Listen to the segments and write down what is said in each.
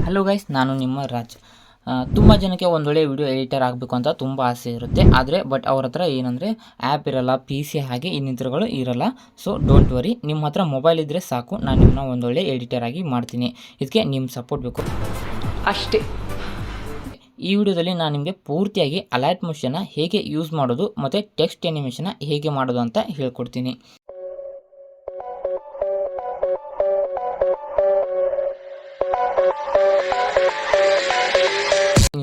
Hello guys, ನಾನು ನಿಮ್ಮ ರಾಜ್. ತುಂಬ ಜನಕ್ಕೆ ಒಂದೊಳ್ಳೆ ವಿಡಿಯೋ ಎಡಿಟರ್ ಆಗಬೇಕು ಅಂತ ತುಂಬ ಆಸೆ ಇರುತ್ತೆ. ಆದರೆ ಅವ್ರ ಹತ್ರ ಏನಂದರೆ ಆ್ಯಪ್ ಇರಲ್ಲ, ಪಿ ಸಿ ಹಾಗೆ ಇನ್ನಿತರಗಳು ಇರಲ್ಲ. ಸೊ ಡೋಂಟ್ ವರಿ, ನಿಮ್ಮ ಹತ್ರ ಮೊಬೈಲ್ ಇದ್ದರೆ ಸಾಕು, ನಾನು ನಿಮ್ಮನ್ನ ಒಂದೊಳ್ಳೆ ಎಡಿಟರ್ ಆಗಿ ಮಾಡ್ತೀನಿ. ಇದಕ್ಕೆ ನಿಮ್ಮ ಸಪೋರ್ಟ್ ಬೇಕು ಅಷ್ಟೇ. ಈ ವಿಡಿಯೋದಲ್ಲಿ ನಾನು ನಿಮಗೆ ಪೂರ್ತಿಯಾಗಿ ಅಲರ್ಟ್ ಮೋಷನ್ನ ಹೇಗೆ ಯೂಸ್ ಮಾಡೋದು ಮತ್ತು ಟೆಕ್ಸ್ಟ್ ಅನಿಮೇಷನ್ನ ಹೇಗೆ ಮಾಡೋದು ಅಂತ ಹೇಳ್ಕೊಡ್ತೀನಿ.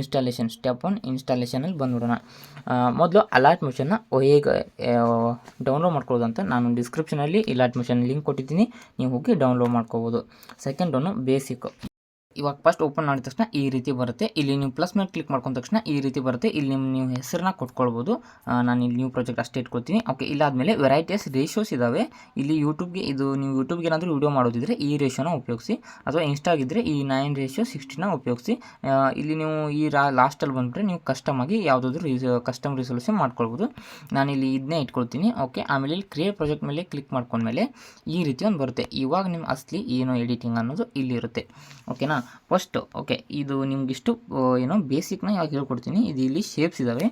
Installation step 1 ಇನ್ಸ್ಟಾಲೇಷನಲ್ಲಿ ಬಂದ್ಬಿಡೋಣ. ಮೊದಲು ಅಲರ್ಟ್ ಮೋಷನ್ನ ಹೇಗೆ ಡೌನ್ಲೋಡ್ ಮಾಡ್ಕೊಳ್ಳೋದು ಅಂತ ನಾನು ಡಿಸ್ಕ್ರಿಪ್ಷನಲ್ಲಿ ಅಲರ್ಟ್ ಮೋಷನ್ ಲಿಂಕ್ ಕೊಟ್ಟಿದ್ದೀನಿ, ನೀವು ಹೋಗಿ ಡೌನ್ಲೋಡ್ ಮಾಡ್ಕೋಬೋದು. Second one basic. ಇವಾಗ ಫಸ್ಟ್ ಓಪನ್ ಮಾಡಿದ ತಕ್ಷಣ ಈ ರೀತಿ ಬರುತ್ತೆ. ಇಲ್ಲಿ ನೀವು ಪ್ಲಸ್ ಮೇಲೆ ಕ್ಲಿಕ್ ಮಾಡ್ಕೊಂಡ ತಕ್ಷಣ ಈ ರೀತಿ ಬರುತ್ತೆ. ಇಲ್ಲಿ ನೀವು ಹೆಸರನ್ನ ಕೊಟ್ಕೊಳ್ಬೋದು. ನಾನು ಇಲ್ಲಿ ನ್ಯೂ ಪ್ರಾಜೆಕ್ಟ್ ಅಷ್ಟೇ ಇಟ್ಕೊಳ್ತೀನಿ. ಓಕೆ, ಇಲ್ಲಾದಮೇಲೆ ವೆರೈಟೀಸ್ ರೇಷಿಯೋಸ್ ಇದ್ದಾವೆ. ಇಲ್ಲಿ ಯೂಟ್ಯೂಬ್ಗೆ ನೀವು ಯೂಟ್ಯೂಬ್ಗೆ ಏನಾದರೂ ವಿಡಿಯೋ ಮಾಡೋದಿದ್ರೆ ಈ ರೇಷಿಯೋನ ಉಪಯೋಗಿಸಿ, ಅಥವಾ ಇನ್ಸ್ಟಾಗಿದ್ದರೆ ಈ 9:60 ಉಪಯೋಗಿಸಿ. ಇಲ್ಲಿ ನೀವು ಈ ಲಾಸ್ಟಲ್ಲಿ ಬಂದುಬಿಟ್ರೆ ನೀವು ಕಸ್ಟಮಾಗಿ ಯಾವುದಾದ್ರೂ ಕಸ್ಟಮ್ ರಿಸೊಲ್ಯೂಷನ್ ಮಾಡ್ಕೊಳ್ಬೋದು. ನಾನಿಲ್ಲಿ ಇದನ್ನೇ ಇಟ್ಕೊಳ್ತೀನಿ. ಓಕೆ, ಆಮೇಲೆ ಇಲ್ಲಿ ಕ್ರಿಯೇಟ್ ಪ್ರಾಜೆಕ್ಟ್ ಮೇಲೆ ಕ್ಲಿಕ್ ಮಾಡ್ಕೊಂಡ್ಮೇಲೆ ಈ ರೀತಿ ಒಂದು ಬರುತ್ತೆ. ಇವಾಗ ನಿಮ್ಮ ಅಸಲಿ ಏನು ಎಡಿಟಿಂಗ್ ಅನ್ನೋದು ಇಲ್ಲಿ ಇರುತ್ತೆ. ಓಕೆನಾ, ಫಸ್ಟ್ ಓಕೆ, ಇದು ನಿಮಗಿಷ್ಟು ಬೇಸಿಕ್ನ ಯಾವಾಗ ಹೇಳ್ಕೊಡ್ತೀನಿ. ಇದು ಇಲ್ಲಿ ಶೇಪ್ಸ್ ಇದ್ದಾವೆ.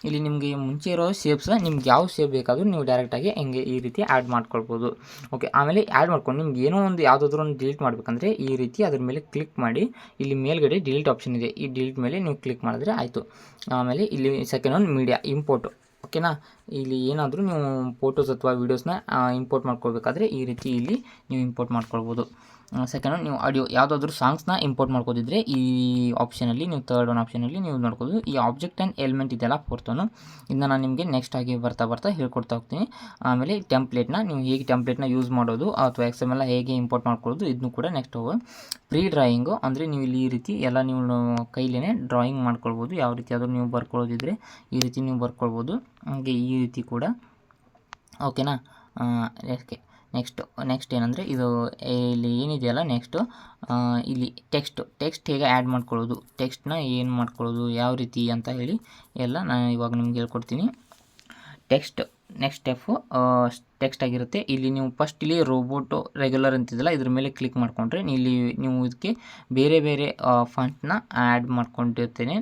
ಇಲ್ಲಿ ನಿಮಗೆ ಮುಂಚೆ ಇರೋ ಶೇಪ್ಸ್, ನಿಮ್ಗೆ ಯಾವ ಶೇಪ್ ಬೇಕಾದರೂ ನೀವು ಡೈರೆಕ್ಟಾಗಿ ಹಿಂಗೆ ಈ ರೀತಿ ಆ್ಯಡ್ ಮಾಡ್ಕೊಳ್ಬೋದು. ಓಕೆ, ಆಮೇಲೆ ಆ್ಯಡ್ ಮಾಡ್ಕೊಂಡು ನಿಮ್ಗೆ ಏನೋ ಒಂದು ಯಾವುದಾದ್ರೂ ಒಂದು ಡಿಲೀಟ್ ಮಾಡಬೇಕಂದ್ರೆ ಈ ರೀತಿ ಅದ್ರ ಮೇಲೆ ಕ್ಲಿಕ್ ಮಾಡಿ, ಇಲ್ಲಿ ಮೇಲ್ಗಡೆ ಡಿಲೀಟ್ ಆಪ್ಷನ್ ಇದೆ, ಈ ಡಿಲೀಟ್ ಮೇಲೆ ನೀವು ಕ್ಲಿಕ್ ಮಾಡಿದ್ರೆ ಆಯಿತು. ಆಮೇಲೆ ಇಲ್ಲಿ ಸೆಕೆಂಡ್ ಒಂದು ಮೀಡಿಯಾ ಇಂಪೋರ್ಟು. ಓಕೆನಾ, ಇಲ್ಲಿ ಏನಾದರೂ ನೀವು ಫೋಟೋಸ್ ಅಥವಾ ವೀಡಿಯೋಸ್ನ ಇಂಪೋರ್ಟ್ ಮಾಡ್ಕೊಳ್ಬೇಕಾದ್ರೆ ಈ ರೀತಿ ಇಲ್ಲಿ ನೀವು ಇಂಪೋರ್ಟ್ ಮಾಡ್ಕೊಳ್ಬೋದು. ಸೆಕೆಂಡ್ ನೀವು ಆಡಿಯೋ ಯಾವುದಾದ್ರೂ ಸಾಂಗ್ಸ್ನ ಇಂಪೋರ್ಟ್ ಮಾಡ್ಕೋದಿದ್ರೆ ಈ ಆಪ್ಷನಲ್ಲಿ ನೀವು ಥರ್ಡ್ ಒನ್ ಆಪ್ಷನಲ್ಲಿ ನೀವು ನೋಡ್ಬೋದು. ಈ ಆಬ್ಜೆಕ್ಟ್ ಆ್ಯಂಡ್ ಎಲಿಮೆಂಟ್ ಇದೆಲ್ಲ ಫೋರ್ತ್ ಒನ್ನು, ಇದನ್ನ ನಾನು ನಿಮಗೆ ನೆಕ್ಸ್ಟ್ ಆಗಿ ಬರ್ತಾ ಹೇಳ್ಕೊಡ್ತಾ ಹೋಗ್ತೀನಿ. ಆಮೇಲೆ ಟೆಂಪ್ಲೇಟ್ನ ನೀವು ಹೇಗೆ ಟೆಂಪ್ಲೇಟ್ನ ಯೂಸ್ ಮಾಡೋದು ಅಥವಾ XML ಹೇಗೆ ಇಂಪೋರ್ಟ್ ಮಾಡ್ಕೊಳ್ಳೋದು ಇದನ್ನು ಕೂಡ ನೆಕ್ಸ್ಟ್ ಹೋಗೋ. ಪ್ರೀ ಡ್ರಾಯಿಂಗು ಅಂದರೆ ನೀವು ಇಲ್ಲಿ ಈ ರೀತಿ ಎಲ್ಲ ನೀವು ಕೈಲೇ ಡ್ರಾಯಿಂಗ್ ಮಾಡ್ಕೊಳ್ಬೋದು. ಯಾವ ರೀತಿ ಆದರೂ ನೀವು ಬರ್ಕೊಳ್ಳೋದಿದ್ರೆ ಈ ರೀತಿ ನೀವು ಬರ್ಕೊಳ್ಬೋದು. ಹಾಗೆ ಈ ರೀತಿ ಕೂಡ. ಓಕೆನಾ, ಓಕೆ, ನೆಕ್ಸ್ಟ್ ಏನಂದರೆ ಇದು ಇಲ್ಲಿ ಏನಿದೆಯಲ್ಲ ನೆಕ್ಸ್ಟು ಇಲ್ಲಿ ಟೆಕ್ಸ್ಟ್ ಹೇಗೆ ಆ್ಯಡ್ ಮಾಡ್ಕೊಳ್ಳೋದು, ಟೆಕ್ಸ್ಟ್ನ ಏನು ಮಾಡ್ಕೊಳ್ಳೋದು, ಯಾವ ರೀತಿ ಅಂತ ಹೇಳಿ ಎಲ್ಲ ನಾನು ಇವಾಗ ನಿಮ್ಗೆ ಹೇಳ್ಕೊಡ್ತೀನಿ. ನೆಕ್ಸ್ಟ್ ಸ್ಟೆಪ್ಪು ಟೆಕ್ಸ್ಟ್ ಆಗಿರುತ್ತೆ. ಇಲ್ಲಿ ನೀವು ಫಸ್ಟ್ ಇಲ್ಲಿ ರೋಬೋಟು ರೆಗ್ಯುಲರ್ ಅಂತಿದ್ದಲ್ಲ, ಇದ್ರ ಮೇಲೆ ಕ್ಲಿಕ್ ಮಾಡಿಕೊಂಡ್ರೆ ಇಲ್ಲಿ ನೀವು ಇದಕ್ಕೆ ಬೇರೆ ಫಾಂಟ್ನ ಆ್ಯಡ್ ಮಾಡ್ಕೊಂಡಿರ್ತೇನೆ,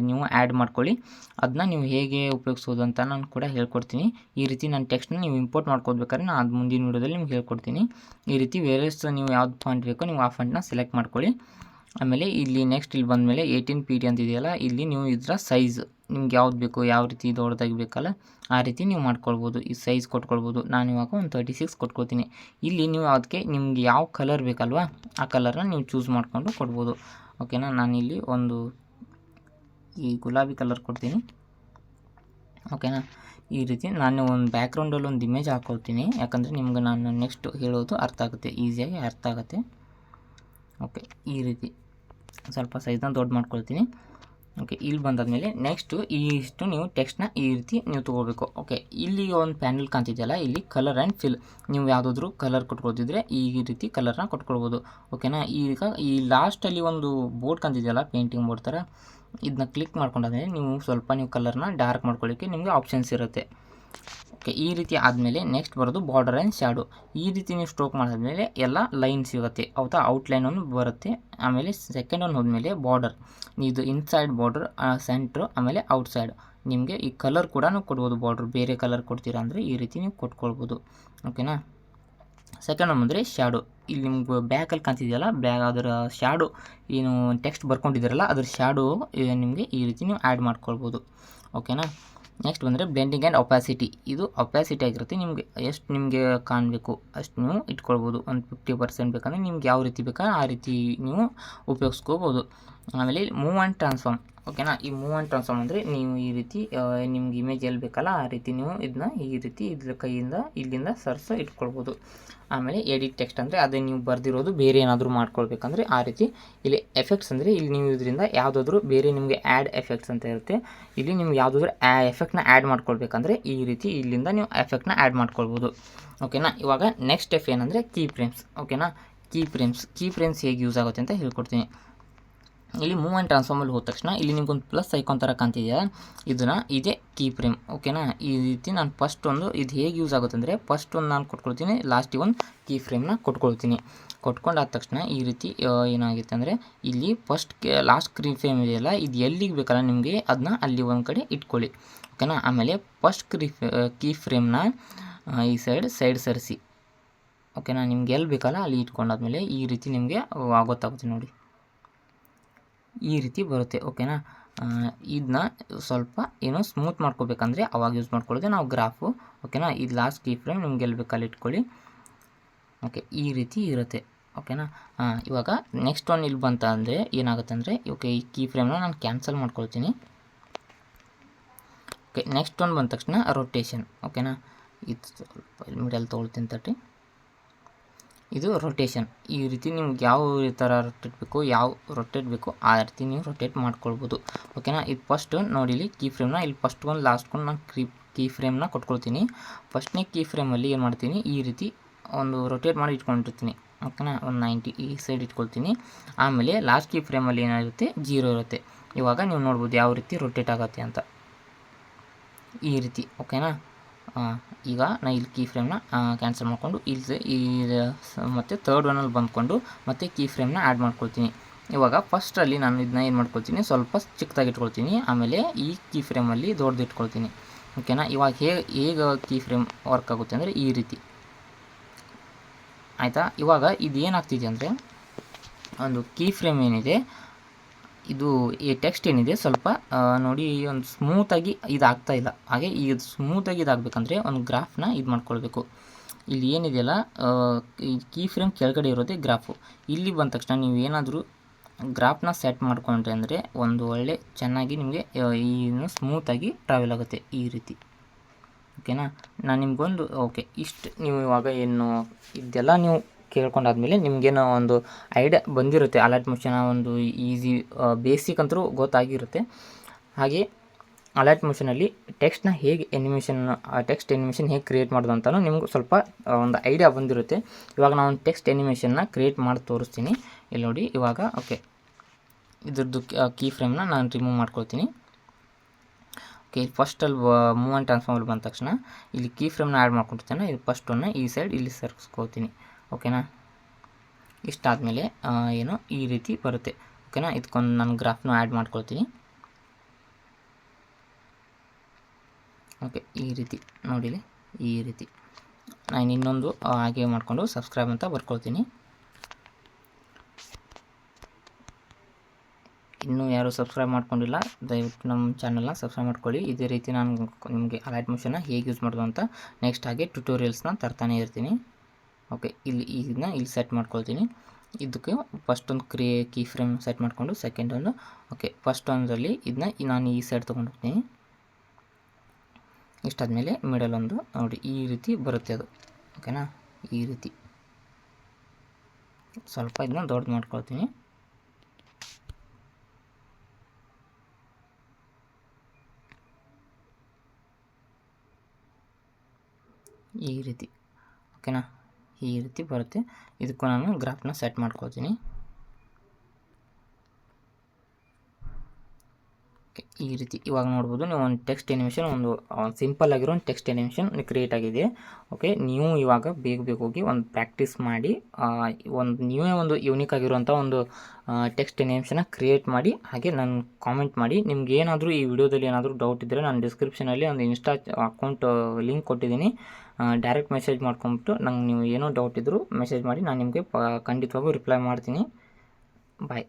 ನೀವು ಆ್ಯಡ್ ಮಾಡ್ಕೊಳ್ಳಿ. ಅದನ್ನ ನೀವು ಹೇಗೆ ಉಪಯೋಗಿಸೋದು ಅಂತ ನಾನು ಕೂಡ ಹೇಳ್ಕೊಡ್ತೀನಿ. ಈ ರೀತಿ ನಾನು ಟೆಕ್ಸ್ಟ್ನ ನೀವು ಇಂಪೋರ್ಟ್ ಮಾಡ್ಕೋಬೇಕಾದ್ರೆ ನಾನು ಅದು ಮುಂದಿನ ವೀಡಿಯೋದಲ್ಲಿ ನಿಮ್ಗೆ ಹೇಳ್ಕೊಡ್ತೀನಿ. ಈ ರೀತಿ ವೇರಿಯಸ್ ನೀವು ಯಾವ್ದು ಫಾಂಟ್ ಬೇಕೋ ನೀವು ಆ ಫಾಂಟ್ನ ಸೆಲೆಕ್ಟ್ ಮಾಡ್ಕೊಳ್ಳಿ. ಆಮೇಲೆ ಇಲ್ಲಿ ನೆಕ್ಸ್ಟ್ ಇಲ್ಲಿ ಬಂದಮೇಲೆ 18 PD ಅಂತಿದೆಯಲ್ಲ, ಇಲ್ಲಿ ನೀವು ಇದರ ಸೈಜ್ ನಿಮ್ಗೆ ಯಾವ್ದು ಬೇಕು, ಯಾವ ರೀತಿ ದೊಡ್ಡದಾಗಿ ಬೇಕಲ್ಲ ಆ ರೀತಿ ನೀವು ಮಾಡ್ಕೊಳ್ಬೋದು. ಈ ಸೈಜ್ ಕೊಟ್ಕೊಳ್ಬೋದು. ನಾನು ಇವಾಗ ಒಂದು 36 ಕೊಟ್ಕೊಳ್ತೀನಿ. ಇಲ್ಲಿ ನೀವು ಅದಕ್ಕೆ ನಿಮ್ಗೆ ಯಾವ ಕಲರ್ ಬೇಕಲ್ವಾ ಆ ಕಲರ್ನ ನೀವು ಚೂಸ್ ಮಾಡಿಕೊಂಡು ಕೊಡ್ಬೋದು. ಓಕೆನಾ, ನಾನಿಲ್ಲಿ ಒಂದು ಈ ಗುಲಾಬಿ ಕಲರ್ ಕೊಡ್ತೀನಿ. ಓಕೆನಾ, ಈ ರೀತಿ ನಾನು ಒಂದು ಬ್ಯಾಕ್ಗ್ರೌಂಡಲ್ಲಿ ಒಂದು ಇಮೇಜ್ ಹಾಕ್ಕೊಳ್ತೀನಿ, ಯಾಕಂದರೆ ನಿಮ್ಗೆ ನಾನು ನೆಕ್ಸ್ಟ್ ಹೇಳೋದು ಅರ್ಥ ಆಗುತ್ತೆ, ಈಸಿಯಾಗಿ ಅರ್ಥ ಆಗುತ್ತೆ. ಓಕೆ, ಈ ರೀತಿ ಸ್ವಲ್ಪ ಸೈಜ್ನ ದೊಡ್ಡ ಮಾಡ್ಕೊಳ್ತೀನಿ. ಓಕೆ, ಇಲ್ಲಿ ಬಂದಾದಮೇಲೆ ನೆಕ್ಸ್ಟು ಇಷ್ಟು ನೀವು ಟೆಕ್ಸ್ಟ್ನ ಈ ರೀತಿ ನೀವು ತೊಗೋಬೇಕು. ಓಕೆ, ಇಲ್ಲಿ ಒಂದು ಪ್ಯಾನಲ್ ಕಾಣ್ತಿದೆಯಲ್ಲ, ಇಲ್ಲಿ ಕಲರ್ ಆ್ಯಂಡ್ ಫಿಲ್, ನೀವು ಯಾವುದಾದ್ರೂ ಕಲರ್ ಕೊಟ್ಕೊಳ್ತಿದ್ರೆ ಈ ರೀತಿ ಕಲರ್ನ ಕೊಟ್ಕೊಳ್ಬೋದು. ಓಕೆನಾ, ಈಗ ಈ ಲಾಸ್ಟಲ್ಲಿ ಒಂದು ಬೋರ್ಡ್ ಕಾಣ್ತಿದೆಯಲ್ಲ, ಪೇಂಟಿಂಗ್ ಬೋರ್ಡ್ ಥರ, ಇದನ್ನ ಕ್ಲಿಕ್ ಮಾಡ್ಕೊಂಡಾದ್ಮೇಲೆ ನೀವು ಸ್ವಲ್ಪ ಕಲರ್ನ ಡಾರ್ಕ್ ಮಾಡ್ಕೊಳ್ಳಿಕ್ಕೆ ನಿಮಗೆ ಆಪ್ಷನ್ಸ್ ಇರುತ್ತೆ. ಓಕೆ, ಈ ರೀತಿ ಆದಮೇಲೆ ನೆಕ್ಸ್ಟ್ ಬರೋದು ಬಾರ್ಡರ್ ಆ್ಯಂಡ್ ಶ್ಯಾಡೋ. ಈ ರೀತಿ ನೀವು ಸ್ಟ್ರೋಕ್ ಮಾಡಿದ್ಮೇಲೆ ಎಲ್ಲ ಲೈನ್ ಸಿಗುತ್ತೆ, ಹೌದಾ, ಔಟ್ಲೈನ್ ಒಂದು ಬರುತ್ತೆ. ಆಮೇಲೆ ಸೆಕೆಂಡ್ ಒಂದು ಹೋದ್ಮೇಲೆ ಬಾರ್ಡರ್, ಇದು ಇನ್ಸೈಡ್ ಬಾರ್ಡರ್, ಸೆಂಟ್ರು, ಆಮೇಲೆ ಔಟ್ಸೈಡ್. ನಿಮಗೆ ಈ ಕಲರ್ ಕೂಡ ಕೊಡ್ಬೋದು. ಬಾರ್ಡ್ರ್ ಬೇರೆ ಕಲರ್ ಕೊಡ್ತೀರಾ ಅಂದರೆ ಈ ರೀತಿ ನೀವು ಕೊಟ್ಕೊಳ್ಬೋದು. ಓಕೆನಾ, ಸೆಕೆಂಡ್ ಒಂದು ಬಂದರೆ ಶ್ಯಾಡೋ. ಇಲ್ಲಿ ನಿಮ್ಗೆ ಬ್ಯಾಕಲ್ಲಿ ಕಾಣ್ತಿದೆಯಲ್ಲ, ಅದರ ಶ್ಯಾಡೋ ಏನು ಟೆಕ್ಸ್ಟ್ ಬರ್ಕೊಂಡಿದ್ದೀರಲ್ಲ ಅದ್ರ ಶ್ಯಾಡೋ ನಿಮಗೆ ಈ ರೀತಿ ನೀವು ಆ್ಯಡ್ ಮಾಡ್ಕೊಳ್ಬೋದು. ಓಕೆನಾ, ನೆಕ್ಸ್ಟ್ ಬಂದರೆ ಬ್ಲೆಂಡಿಂಗ್ ಆ್ಯಂಡ್ ಒಪ್ಯಾಸಿಟಿ. ಇದು ಒಪ್ಯಾಸಿಟಿ ಆಗಿರುತ್ತೆ, ನಿಮಗೆ ಎಷ್ಟು ನಿಮಗೆ ಕಾಣಬೇಕು ಅಷ್ಟು ನೀವು ಇಟ್ಕೊಳ್ಬೋದು. ಒಂದು 50% ಬೇಕಂದರೆ ನಿಮ್ಗೆ ಯಾವ ರೀತಿ ಬೇಕಾ ಆ ರೀತಿ ನೀವು ಉಪಯೋಗಿಸ್ಕೋಬೋದು. ಆಮೇಲೆ ಮೂವ್ ಆ್ಯಂಡ್ ಟ್ರಾನ್ಸ್ಫಾರ್ಮ್. ಓಕೆನಾ, ಈ ಮೂವ್ ಆ್ಯಂಡ್ ಟ್ರಾನ್ಸ್ಫಾರ್ಮ್ ಅಂದರೆ ನೀವು ಈ ರೀತಿ ನಿಮ್ಗೆ ಇಮೇಜ್ ಎಲ್ಲಿ ಬೇಕಲ್ಲ ಆ ರೀತಿ ನೀವು ಇದನ್ನ ಈ ರೀತಿ ಇದ್ರ ಕೈಯಿಂದ ಇಲ್ಲಿಂದ ಸರ್ಸು ಇಟ್ಕೊಳ್ಬೋದು. ಆಮೇಲೆ ಎಡಿಟ್ ಟೆಕ್ಸ್ಟ್ ಅಂದರೆ ಅದೇ ನೀವು ಬರೆದಿರೋದು ಬೇರೆ ಏನಾದರೂ ಮಾಡ್ಕೊಳ್ಬೇಕಂದ್ರೆ ಆ ರೀತಿ. ಇಲ್ಲಿ ಎಫೆಕ್ಟ್ಸ್ ಅಂದರೆ ಇಲ್ಲಿ ನೀವು ಇದರಿಂದ ಯಾವುದಾದ್ರೂ ಬೇರೆ ನಿಮಗೆ ಆ್ಯಡ್ ಎಫೆಕ್ಟ್ಸ್ ಅಂತ ಇರುತ್ತೆ, ಇಲ್ಲಿ ನಿಮ್ಗೆ ಯಾವುದಾದ್ರೂ ಎಫೆಕ್ಟ್ನ ಆ್ಯಡ್ ಮಾಡ್ಕೊಳ್ಬೇಕಂದ್ರೆ ಈ ರೀತಿ ಇಲ್ಲಿಂದ ನೀವು ಎಫೆಕ್ಟ್ನ ಆ್ಯಡ್ ಮಾಡ್ಕೊಳ್ಬೋದು. ಓಕೆನಾ, ಇವಾಗ ನೆಕ್ಸ್ಟ್ ಸ್ಟೆಪ್ ಏನಂದರೆ ಕೀ ಫ್ರೇಮ್ಸ್. ಓಕೆನಾ, ಕೀ ಫ್ರೇಮ್ಸ್ ಹೇಗೆ ಯೂಸ್ ಆಗುತ್ತೆ ಅಂತ ಹೇಳ್ಕೊಡ್ತೀನಿ. ಇಲ್ಲಿ ಮೂವ್ ಆ್ಯಂಡ್ ಟ್ರಾನ್ಸ್ಫಾರ್ಮಲ್ಲಿ ಹೋದ ತಕ್ಷಣ ಇಲ್ಲಿ ನಿಮ್ಗೊಂದು ಪ್ಲಸ್ ಐಕಾನ್ ಥರ ಕಾಣ್ತಿದೆಯಾ, ಇದೇ ಕೀ ಫ್ರೇಮ್. ಓಕೆನಾ, ಈ ರೀತಿ ನಾನು ಫಸ್ಟ್ ಒಂದು ಇದು ಹೇಗೆ ಯೂಸ್ ಆಗುತ್ತೆ ಅಂದರೆ ಫಸ್ಟ್ ಒಂದು ನಾನು ಕೊಟ್ಕೊಳ್ತೀನಿ, ಲಾಸ್ಟಿಗೆ ಒಂದು ಕೀ ಫ್ರೇಮ್ನ ಕೊಟ್ಕೊಳ್ತೀನಿ. ಕೊಟ್ಕೊಂಡಾದ ತಕ್ಷಣ ಈ ರೀತಿ ಏನಾಗುತ್ತೆ ಅಂದರೆ ಇಲ್ಲಿ ಫಸ್ಟ್ ಲಾಸ್ಟ್ ಕೀ ಫ್ರೇಮ್ ಇದೆಯಲ್ಲ, ಇದು ಎಲ್ಲಿಗೆ ಬೇಕಲ್ಲ ನಿಮಗೆ ಅದನ್ನ ಅಲ್ಲಿ ಒಂದು ಕಡೆ ಇಟ್ಕೊಳ್ಳಿ. ಓಕೆನಾ. ಆಮೇಲೆ ಫಸ್ಟ್ ಕೀ ಫ್ರೇಮ್ನ ಈ ಸೈಡ್ ಸರಿಸಿ. ಓಕೆನಾ. ನಿಮ್ಗೆ ಎಲ್ಲಿ ಬೇಕಲ್ಲ ಅಲ್ಲಿ ಇಟ್ಕೊಂಡಾದ್ಮೇಲೆ ಈ ರೀತಿ ನಿಮಗೆ ಗೊತ್ತಾಗುತ್ತೆ ನೋಡಿ, ಈ ರೀತಿ ಬರುತ್ತೆ. ಓಕೆನಾ. ಇದನ್ನ ಸ್ವಲ್ಪ ಏನೋ ಸ್ಮೂತ್ ಮಾಡ್ಕೋಬೇಕಂದ್ರೆ ಅವಾಗ ಯೂಸ್ ಮಾಡ್ಕೊಳ್ಳೋದು ನಾವು ಗ್ರಾಫು. ಓಕೆನಾ. ಇದು ಲಾಸ್ಟ್ ಕೀ ಫ್ರೇಮ್ ನಿಮ್ಗೆ ಎಲ್ಲಿ ಬೇಕಲ್ಲಿ ಇಟ್ಕೊಳ್ಳಿ. ಓಕೆ, ಈ ರೀತಿ ಇರುತ್ತೆ. ಓಕೆನಾ. ಇವಾಗ ನೆಕ್ಸ್ಟ್ ಒನ್ ಇಲ್ಲಿ ಬಂತ ಅಂದರೆ ಏನಾಗುತ್ತೆ ಅಂದರೆ, ಓಕೆ ಈ ಕೀ ಫ್ರೇಮ್ನ ನಾನು ಕ್ಯಾನ್ಸಲ್ ಮಾಡ್ಕೊಳ್ತೀನಿ. ಓಕೆ, ನೆಕ್ಸ್ಟ್ ಒನ್ ಬಂದ ತಕ್ಷಣ ರೊಟೇಷನ್. ಓಕೆನಾ. ಇದು ಸ್ವಲ್ಪ ಮಿಡಲ್ ತೊಗೊಳ್ತೀನಿ ತಟ್ಟಿ. ಇದು ರೊಟೇಷನ್. ಈ ರೀತಿ ನಿಮ್ಗೆ ಯಾವ ಥರ ರೊಟೇಟ್ ಬೇಕು ಆ ರೀತಿ ನೀವು ರೊಟೇಟ್ ಮಾಡ್ಕೊಳ್ಬೋದು. ಓಕೆನಾ. ಇದು ಫಸ್ಟ್ ನೋಡಿ ಇಲ್ಲಿ ಕೀ ಫ್ರೇಮ್ನ ಇಲ್ಲಿ ಫಸ್ಟ್ಗೊಂದು ಲಾಸ್ಟ್ಗೊಂದು ನಾನು ಕೀ ಫ್ರೇಮ್ನ ಕೊಟ್ಕೊಳ್ತೀನಿ. ಫಸ್ಟ್ನೇ ಕೀ ಫ್ರೇಮಲ್ಲಿ ಏನು ಮಾಡ್ತೀನಿ, ಈ ರೀತಿ ಒಂದು ರೊಟೇಟ್ ಮಾಡಿ ಇಟ್ಕೊಂಡಿರ್ತೀನಿ. ಓಕೆನಾ. ಒಂದು 90 ಈ ಸೈಡ್ ಇಟ್ಕೊಳ್ತೀನಿ. ಆಮೇಲೆ ಲಾಸ್ಟ್ ಕೀ ಫ್ರೇಮಲ್ಲಿ ಏನಾಗುತ್ತೆ, 0 ಇರುತ್ತೆ. ಇವಾಗ ನೀವು ನೋಡ್ಬೋದು ಯಾವ ರೀತಿ ರೊಟೇಟ್ ಆಗುತ್ತೆ ಅಂತ, ಈ ರೀತಿ. ಓಕೆನಾ. ಈಗ ನಾನು ಇಲ್ಲಿ ಕೀ ಫ್ರೇಮ್ನ ಕ್ಯಾನ್ಸಲ್ ಮಾಡಿಕೊಂಡು ಇಲ್ಲಿ ಮತ್ತು ಥರ್ಡ್ ಒನ್ನಲ್ಲಿ ಬಂದ್ಕೊಂಡು ಮತ್ತೆ ಕೀ ಫ್ರೇಮ್ನ ಆ್ಯಡ್ ಮಾಡ್ಕೊಳ್ತೀನಿ. ಇವಾಗ ಫಸ್ಟಲ್ಲಿ ನಾನು ಇದನ್ನ ಏನು ಮಾಡ್ಕೊಳ್ತೀನಿ, ಸ್ವಲ್ಪ ಚಿಕ್ಕದಾಗಿ ಇಟ್ಕೊಳ್ತೀನಿ. ಆಮೇಲೆ ಈ ಕೀ ಫ್ರೇಮಲ್ಲಿ ದೊಡ್ಡದು ಇಟ್ಕೊಳ್ತೀನಿ. ಓಕೆನಾ. ಇವಾಗ ಹೇಗೆ ಕೀ ಫ್ರೇಮ್ ವರ್ಕ್ ಆಗುತ್ತೆ ಅಂದರೆ ಈ ರೀತಿ ಆಯಿತಾ. ಇವಾಗ ಇದು ಏನಾಗ್ತಿದೆ ಅಂದರೆ, ಒಂದು ಕೀ ಫ್ರೇಮ್ ಏನಿದೆ ಇದು ಈ ಟೆಕ್ಸ್ಟ್ ಏನಿದೆ ಸ್ವಲ್ಪ ನೋಡಿ ಒಂದು ಸ್ಮೂತಾಗಿ ಇದಾಗ್ತಾ ಇಲ್ಲ. ಹಾಗೆ ಈಗ ಸ್ಮೂತಾಗಿ ಇದಾಗಬೇಕಂದ್ರೆ ಒಂದು ಗ್ರಾಫ್ನ ಇದು ಮಾಡ್ಕೊಳ್ಬೇಕು. ಇಲ್ಲಿ ಏನಿದೆಯಲ್ಲ ಈ ಕೀ ಫ್ರೇಮ್ ಕೆಳಗಡೆ ಇರೋದೇ ಗ್ರಾಫು. ಇಲ್ಲಿ ಬಂದ ತಕ್ಷಣ ನೀವು ಏನಾದರೂ ಗ್ರಾಫ್ನ ಸೆಟ್ ಮಾಡ್ಕೊಂಡ್ರೆ ಅಂದರೆ ಒಂದು ಒಳ್ಳೆ ಚೆನ್ನಾಗಿ ನಿಮಗೆ ಏನು ಸ್ಮೂತಾಗಿ ಟ್ರಾವೆಲ್ ಆಗುತ್ತೆ ಈ ರೀತಿ. ಓಕೆನಾ. ನಾನು ನಿಮಗೊಂದು ಓಕೆ ಇಷ್ಟು ನೀವು ಇವಾಗ ಏನು ಇದೆಲ್ಲ ನೀವು ಕೇಳ್ಕೊಂಡಾದ್ಮೇಲೆ ನಿಮಗೇನೋ ಒಂದು ಐಡಿಯಾ ಬಂದಿರುತ್ತೆ. ಅಲರ್ಟ್ ಮೋಷನ್ ಒಂದು ಈಸಿ ಬೇಸಿಕ್ ಅಂತೂ ಗೊತ್ತಾಗಿರುತ್ತೆ. ಹಾಗೆ ಅಲರ್ಟ್ ಮೋಷನಲ್ಲಿ ಟೆಕ್ಸ್ಟ್ ಎನಿಮೇಷನ್ ಹೇಗೆ ಕ್ರಿಯೇಟ್ ಮಾಡೋದು ಅಂತಲೂ ನಿಮ್ಗೆ ಸ್ವಲ್ಪ ಒಂದು ಐಡಿಯಾ ಬಂದಿರುತ್ತೆ. ಇವಾಗ ನಾನು ಒಂದು ಟೆಕ್ಸ್ಟ್ ಎನಿಮೇಷನ್ನ ಕ್ರಿಯೇಟ್ ಮಾಡಿ ತೋರಿಸ್ತೀನಿ. ಇಲ್ಲಿ ನೋಡಿ ಇವಾಗ ಓಕೆ ಇದ್ರದ್ದು ಕೀ ಫ್ರೇಮ್ನ ನಾನು ರಿಮೂವ್ ಮಾಡ್ಕೊಳ್ತೀನಿ. ಓಕೆ, ಫಸ್ಟಲ್ಲಿ ಮೂವ್ ಆ್ಯಂಡ್ ಟ್ರಾನ್ಸ್ಫಾರ್ಮರ್ ಬಂದ ತಕ್ಷಣ ಇಲ್ಲಿ ಕೀ ಫ್ರೇಮ್ನ ಆ್ಯಡ್ ಮಾಡ್ಕೊಂಡಿರ್ತೇನೆ. ಇದು ಫಸ್ಟನ್ನು ಈ ಸೈಡ್ ಇಲ್ಲಿ ಸರ್ಸ್ಕೊಳ್ತೀನಿ. ಓಕೆನಾ. ಇಷ್ಟಾದಮೇಲೆ ಏನು ಈ ರೀತಿ ಬರುತ್ತೆ. ಓಕೆನಾ. ಇದಕ್ಕೊಂದು ನಾನು ಗ್ರಾಫ್ನ ಆ್ಯಡ್ ಮಾಡ್ಕೊಳ್ತೀನಿ. ಓಕೆ, ಈ ರೀತಿ ನೋಡಿಲಿ, ಈ ರೀತಿ ನಾನು ಇನ್ನೊಂದು ಹಾಗೆ ಮಾಡಿಕೊಂಡು ಸಬ್ಸ್ಕ್ರೈಬ್ ಅಂತ ಬರ್ಕೊಳ್ತೀನಿ. ಇನ್ನೂ ಯಾರು ಸಬ್ಸ್ಕ್ರೈಬ್ ಮಾಡ್ಕೊಂಡಿಲ್ಲ ದಯವಿಟ್ಟು ನಮ್ಮ ಚಾನಲ್ನ ಸಬ್ಸ್ಕ್ರೈಬ್ ಮಾಡ್ಕೊಳ್ಳಿ. ಇದೇ ರೀತಿ ನಾನು ನಿಮಗೆ ಅಲರ್ಟ್ ಮೋಷನ್ನ ಹೇಗೆ ಯೂಸ್ ಮಾಡೋದು ಅಂತ ನೆಕ್ಸ್ಟ್ ಹಾಗೆ ಟ್ಯುಟೋರಿಯಲ್ಸ್ನ ತರ್ತಾನೆ ಇರ್ತೀನಿ. ಓಕೆ, ಇದನ್ನ ಇಲ್ಲಿ ಸೆಟ್ ಮಾಡ್ಕೊಳ್ತೀನಿ. ಇದಕ್ಕೆ ಫಸ್ಟ್ ಒಂದು ಕೀ ಫ್ರೇಮ್ ಸೆಟ್ ಮಾಡಿಕೊಂಡು ಸೆಕೆಂಡ್ ಒಂದು ಓಕೆ ಫಸ್ಟ್ ಒಂದರಲ್ಲಿ ಇದನ್ನ ನಾನು ಈ ಸೈಡ್ ತೊಗೊಂಡು ಹೋಗ್ತೀನಿ. ಇಷ್ಟಾದಮೇಲೆ ಮಿಡಲ್ ಒಂದು ನೋಡಿ ಈ ರೀತಿ ಬರುತ್ತೆ ಅದು. ಓಕೆನಾ. ಈ ರೀತಿ ಸ್ವಲ್ಪ ಇದನ್ನ ದೊಡ್ಡದು ಮಾಡ್ಕೊಳ್ತೀನಿ. ಈ ರೀತಿ. ಓಕೆನಾ. ಈ ರೀತಿ ಬರುತ್ತೆ. ಇದಕ್ಕೂ ನಾನು ಗ್ರಾಫ್ನ ಸೆಟ್ ಮಾಡ್ಕೊಳ್ತೀನಿ. ಈ ರೀತಿ ಇವಾಗ ನೋಡ್ಬೋದು ನೀವು ಒಂದು ಟೆಕ್ಸ್ಟ್ ಎನಿಮೇಷನ್ ಒಂದು ಸಿಂಪಲ್ ಆಗಿರೋ ಒಂದು ಟೆಕ್ಸ್ಟ್ ಎನಿಮೇಷನ್ ಕ್ರಿಯೇಟ್ ಆಗಿದೆ. ಓಕೆ, ನೀವು ಇವಾಗ ಬೇಗ ಹೋಗಿ ಒಂದು ಪ್ರಾಕ್ಟೀಸ್ ಮಾಡಿ ನೀವೇ ಒಂದು ಯೂನಿಕ್ ಆಗಿರುವಂಥ ಒಂದು ಟೆಕ್ಸ್ಟ್ ಎನಿಮೇಷನ್ನ ಕ್ರಿಯೇಟ್ ಮಾಡಿ ಹಾಗೆ ನಾನು ಕಾಮೆಂಟ್ ಮಾಡಿ. ನಿಮ್ಗೆ ಏನಾದರೂ ಈ ವಿಡಿಯೋದಲ್ಲಿ ಏನಾದರೂ ಡೌಟ್ ಇದ್ದರೆ ನಾನು ಡಿಸ್ಕ್ರಿಪ್ಷನಲ್ಲಿ ಒಂದು ಇನ್ಸ್ಟಾ ಅಕೌಂಟ್ ಲಿಂಕ್ ಕೊಟ್ಟಿದ್ದೀನಿ. ಡೈರೆಕ್ಟ್ ಮೆಸೇಜ್ ಮಾಡ್ಕೊಂಬಿಟ್ಟು ನಂಗೆ ನೀವು ಏನೋ ಡೌಟ್ ಇದ್ದರೂ ಮೆಸೇಜ್ ಮಾಡಿ, ನಾನು ನಿಮಗೆ ಖಂಡಿತವಾಗೂ ರಿಪ್ಲೈ ಮಾಡ್ತೀನಿ. ಬಾಯ್.